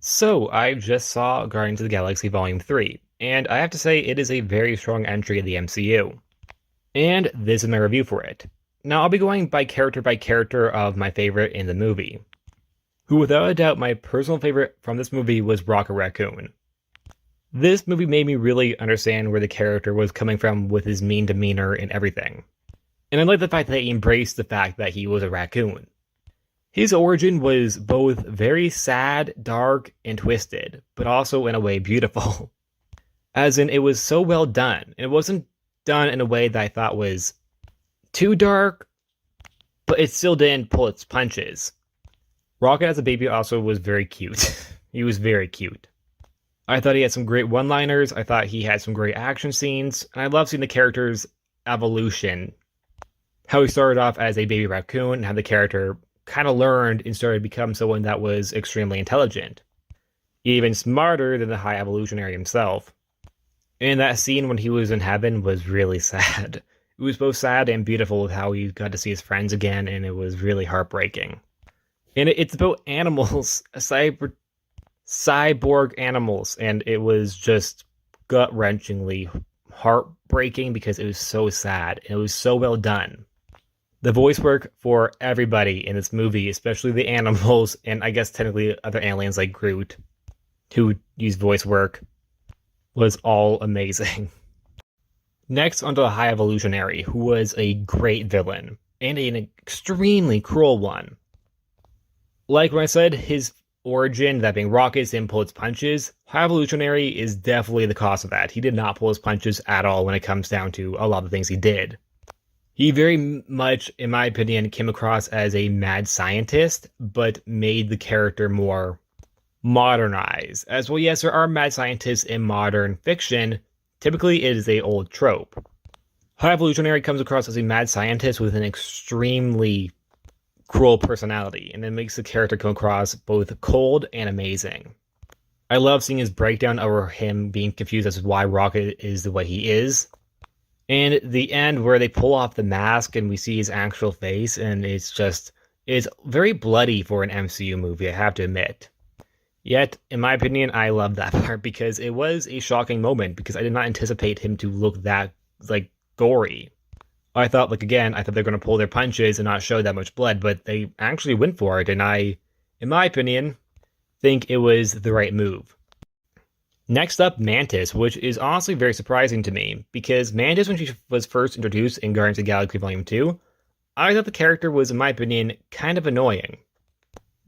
So, I just saw Guardians of the Galaxy Volume 3, and I have to say it is a very strong entry in the MCU. And this is my review for it. Now, I'll be going by character of my favorite in the movie, who without a doubt my personal favorite from this movie was Rocket Raccoon. This movie made me really understand where the character was coming from with his mean demeanor and everything. And I like the fact that he embraced the fact that he was a raccoon. His origin was both very sad, dark, and twisted, but also in a way beautiful. As in, it was so well done, and it wasn't done in a way that I thought was too dark, but it still didn't pull its punches. Rocket as a baby also was very cute. He was very cute. I thought he had some great one-liners, I thought he had some great action scenes, and I love seeing the character's evolution. How he started off as a baby raccoon, and how the character kind of learned and started to become someone that was extremely intelligent. Even smarter than the High Evolutionary himself. And that scene when he was in heaven was really sad. It was both sad and beautiful with how he got to see his friends again, and it was really heartbreaking. And it's about animals, cyborg animals, and it was just gut-wrenchingly heartbreaking because it was so sad, and it was so well done. The voice work for everybody in this movie, especially the animals, and I guess technically other aliens like Groot, who use voice work, was all amazing. Next, onto the High Evolutionary, who was a great villain, and an extremely cruel one. Like when I said, his origin, that being rockets, didn't pull its punches, High Evolutionary is definitely the cause of that. He did not pull his punches at all when it comes down to a lot of the things he did. He very much, in my opinion, came across as a mad scientist, but made the character more modernized. As well, yes, there are mad scientists in modern fiction. Typically, it is an old trope. High Evolutionary comes across as a mad scientist with an extremely cruel personality, and it makes the character come across both cold and amazing. I love seeing his breakdown over him being confused as to why Rocket is the way he is. And the end where they pull off the mask and we see his actual face, and it's very bloody for an MCU movie, I have to admit. Yet, in my opinion, I love that part because it was a shocking moment because I did not anticipate him to look that, gory. I thought they're going to pull their punches and not show that much blood, but they actually went for it, and I, in my opinion, think it was the right move. Next up, Mantis, which is honestly very surprising to me, because Mantis, when she was first introduced in Guardians of the Galaxy Volume 2, I thought the character was, in my opinion, kind of annoying.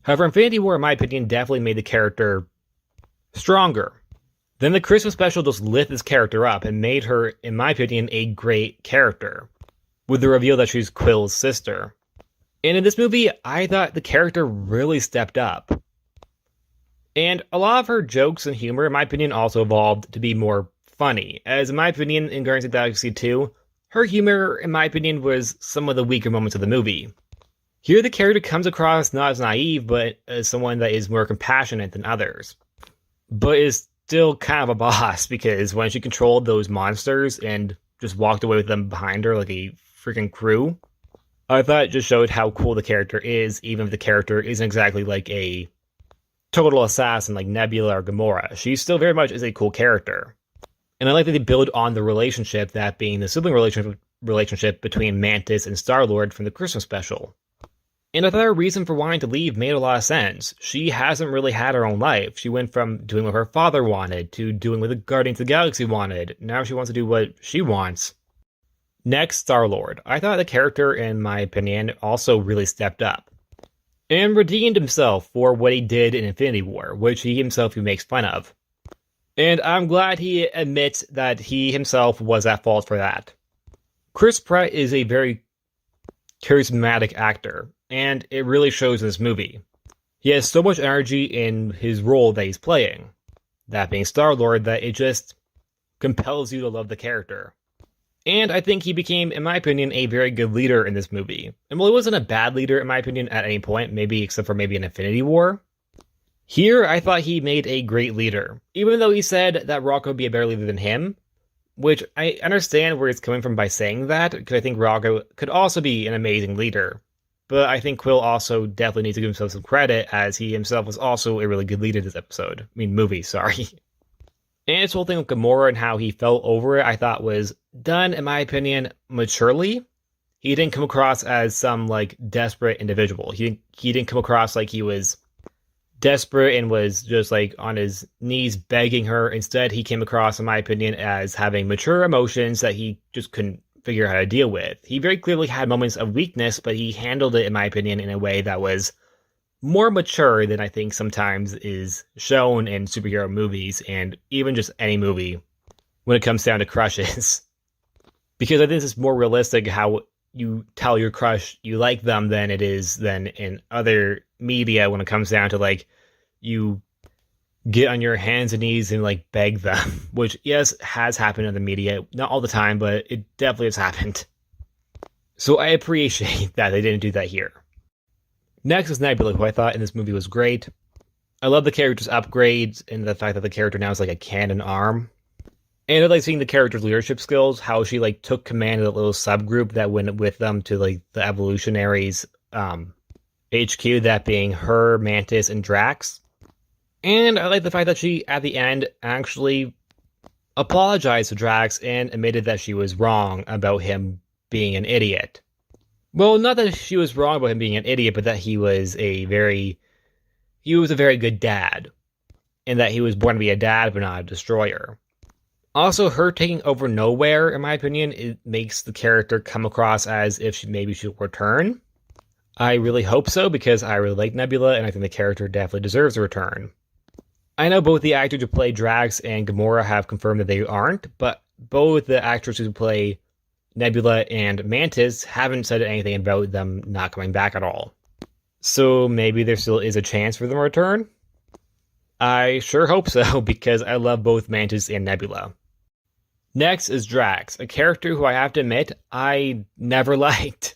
However, Infinity War, in my opinion, definitely made the character stronger. Then the Christmas special just lit this character up and made her, in my opinion, a great character, with the reveal that she's Quill's sister. And in this movie, I thought the character really stepped up. And a lot of her jokes and humor, in my opinion, also evolved to be more funny. As in my opinion, in Guardians of the Galaxy 2, her humor, in my opinion, was some of the weaker moments of the movie. Here, the character comes across not as naive, but as someone that is more compassionate than others. But is still kind of a boss, because when she controlled those monsters and just walked away with them behind her like a freaking crew, I thought it just showed how cool the character is, even if the character isn't exactly like a total assassin like Nebula or Gamora. She still very much is a cool character. And I like that they build on the relationship, that being the sibling relationship between Mantis and StarLord from the Christmas special. And I thought her reason for wanting to leave made a lot of sense. She hasn't really had her own life. She went from doing what her father wanted to doing what the Guardians of the Galaxy wanted. Now she wants to do what she wants. Next, StarLord. I thought the character, in my opinion, also really stepped up and redeemed himself for what he did in Infinity War, which he himself makes fun of. And I'm glad he admits that he himself was at fault for that. Chris Pratt is a very charismatic actor, and it really shows in this movie. He has so much energy in his role that he's playing, that being Star-Lord, that it just compels you to love the character. And I think he became, in my opinion, a very good leader in this movie. And while he wasn't a bad leader, in my opinion, at any point, maybe except for maybe in Infinity War, here I thought he made a great leader. Even though he said that Rocket would be a better leader than him, which I understand where he's coming from by saying that, because I think Rocket could also be an amazing leader. but I think Quill also definitely needs to give himself some credit, as he himself was also a really good lead in this episode. Movie, sorry. And this whole thing with Gamora and how he fell over it, I thought was done, in my opinion, maturely. He didn't come across as some, like, desperate individual. He didn't come across like he was desperate and was just, like, on his knees begging her. Instead, he came across, in my opinion, as having mature emotions that he just couldn't figure out how to deal with. He very clearly had moments of weakness, but he handled it, in my opinion, in a way that was more mature than I think sometimes is shown in superhero movies, and even just any movie when it comes down to crushes. Because I think this is more realistic how you tell your crush you like them than it is than in other media when it comes down to, like, you get on your hands and knees and, like, beg them, which, yes, has happened in the media. Not all the time, but it definitely has happened. So I appreciate that they didn't do that here. Next is Nebula, who I thought in this movie was great. I love the character's upgrades and the fact that the character now is like a cannon arm. And I like seeing the character's leadership skills, how she, like, took command of the little subgroup that went with them to, like, the Evolutionary's HQ, that being her, Mantis, and Drax. And I like the fact that she, at the end, actually apologized to Drax and admitted that she was wrong about him being an idiot. Well, not that she was wrong about him being an idiot, but that he was a very good dad. And that he was born to be a dad, but not a destroyer. Also, her taking over nowhere, in my opinion, it makes the character come across as if she'll return. I really hope so, because I really like Nebula, and I think the character definitely deserves a return. I know both the actors who play Drax and Gamora have confirmed that they aren't, but both the actors who play Nebula and Mantis haven't said anything about them not coming back at all. So maybe there still is a chance for them to return? I sure hope so, because I love both Mantis and Nebula. Next is Drax, a character who I have to admit I never liked.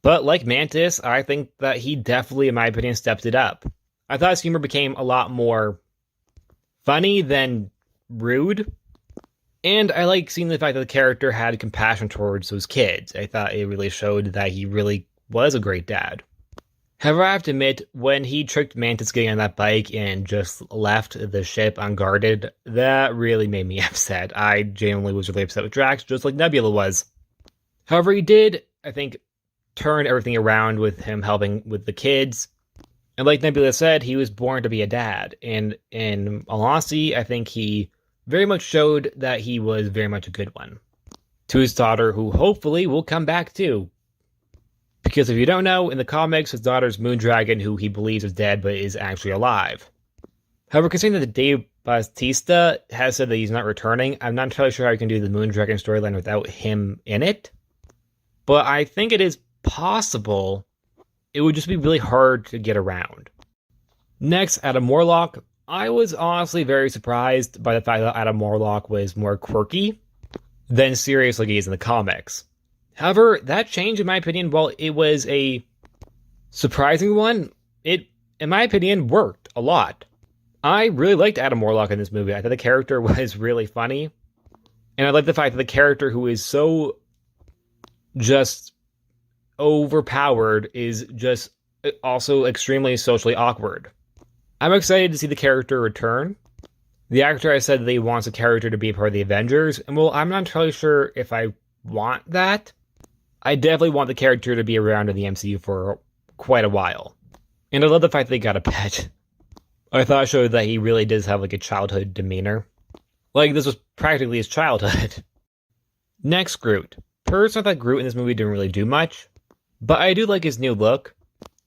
But like Mantis, I think that he definitely, in my opinion, stepped it up. I thought his humor became a lot more funny than rude. And I like seeing the fact that the character had compassion towards those kids. I thought it really showed that he really was a great dad. However, I have to admit, when he tricked Mantis getting on that bike and just left the ship unguarded, that really made me upset. I genuinely was really upset with Drax, just like Nebula was. However, he did, I think, turn everything around with him helping with the kids. And like Nebula said, he was born to be a dad. And in all honesty, I think he very much showed that he was very much a good one. To his daughter, who hopefully will come back too. Because if you don't know, in the comics, his daughter's Moondragon, who he believes is dead but is actually alive. However, considering that Dave Bautista has said that he's not returning, I'm not entirely sure how you can do the Moondragon storyline without him in it. But I think it is possible. It would just be really hard to get around. Next, Adam Warlock. I was honestly very surprised by the fact that Adam Warlock was more quirky than serious like he is in the comics. However, that change, in my opinion, while it was a surprising one, it, in my opinion, worked a lot. I really liked Adam Warlock in this movie. I thought the character was really funny. And I like the fact that the character who is so just overpowered is just also extremely socially awkward. I'm excited to see the character return. The actor has said that he wants the character to be a part of the Avengers, and well, I'm not entirely sure if I want that. I definitely want the character to be around in the MCU for quite a while. And I love the fact that they got a pet. I thought it showed that he really does have like a childhood demeanor. Like this was practically his childhood. Next, Groot. Personally, I thought Groot in this movie didn't really do much. But I do like his new look.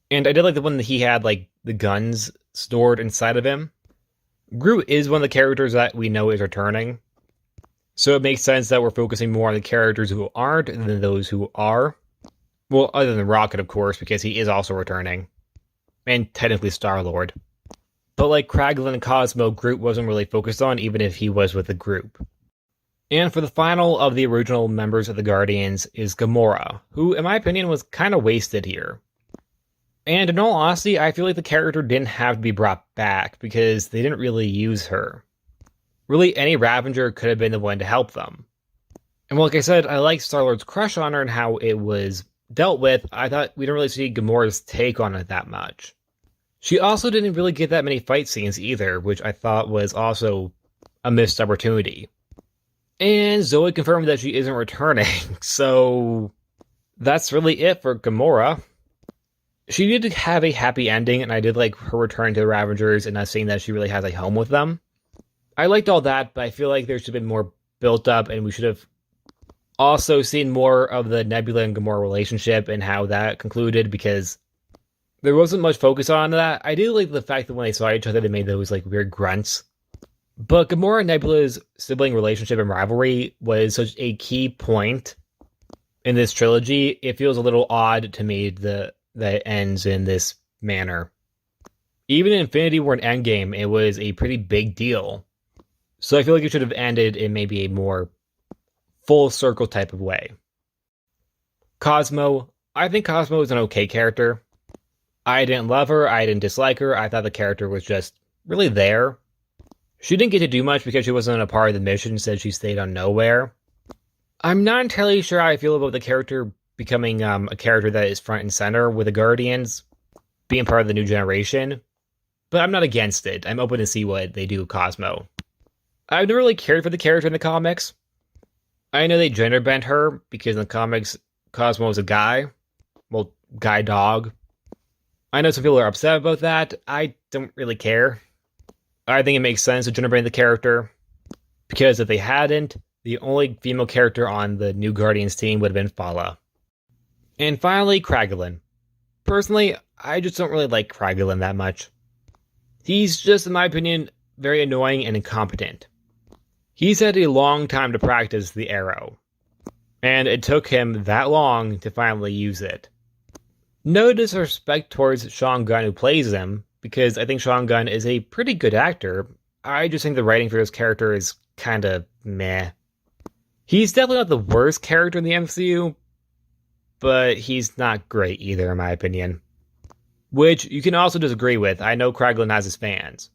And I did like the one that he had like the guns stored inside of him. Groot is one of the characters that we know is returning. So it makes sense that we're focusing more on the characters who aren't than those who are. Well, other than Rocket, of course, because he is also returning. And technically StarLord. But like Kraglin and Cosmo, Groot wasn't really focused on, even if he was with the group. And for the final of the original members of the Guardians is Gamora, who, in my opinion, was kind of wasted here. And in all honesty, I feel like the character didn't have to be brought back, because they didn't really use her. Really, any Ravager could have been the one to help them. And like I said, I like StarLord's crush on her and how it was dealt with, I thought we didn't really see Gamora's take on it that much. She also didn't really get that many fight scenes either, which I thought was also a missed opportunity. And Zoe confirmed that she isn't returning, so that's really it for Gamora. She did have a happy ending, and I did like her return to the Ravagers and us seeing that she really has a home with them. I liked all that, but I feel like there should have been more built up, and we should have also seen more of the Nebula and Gamora relationship and how that concluded, because there wasn't much focus on that. I do like the fact that when they saw each other, they made those like weird grunts. But Gamora and Nebula's sibling relationship and rivalry was such a key point in this trilogy. It feels a little odd to me that it ends in this manner. Even in Infinity War and Endgame, it was a pretty big deal. So I feel like it should have ended in maybe a more full circle type of way. Cosmo. I think Cosmo is an okay character. I didn't love her. I didn't dislike her. I thought the character was just really there. She didn't get to do much because she wasn't a part of the mission, instead she stayed on Nowhere. I'm not entirely sure how I feel about the character becoming a character that is front and center with the Guardians, being part of the new generation, but I'm not against it. I'm open to see what they do with Cosmo. I've never really cared for the character in the comics. I know they gender bent her because in the comics, Cosmo is a guy. Well, guy dog. I know some people are upset about that. I don't really care. I think it makes sense to gender bend the character, because if they hadn't, the only female character on the new Guardians team would have been Fala. And finally, Kraglin. Personally, I just don't really like Kraglin that much. He's just, in my opinion, very annoying and incompetent. He's had a long time to practice the arrow, and it took him that long to finally use it. No disrespect towards Sean Gunn, who plays him, because I think Sean Gunn is a pretty good actor. I just think the writing for his character is kind of meh. He's definitely not the worst character in the MCU, but he's not great either, in my opinion. Which you can also disagree with. I know Kraglin has his fans.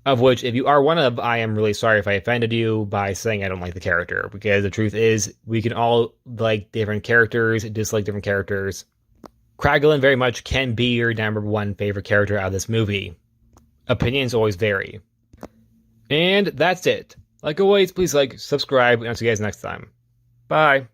Of which, if you are one of, I am really sorry if I offended you by saying I don't like the character. Because the truth is, we can all like different characters, dislike different characters. Kraglin very much can be your number one favorite character out of this movie. Opinions always vary. And that's it. Like always, please like, subscribe, and I'll see you guys next time. Bye.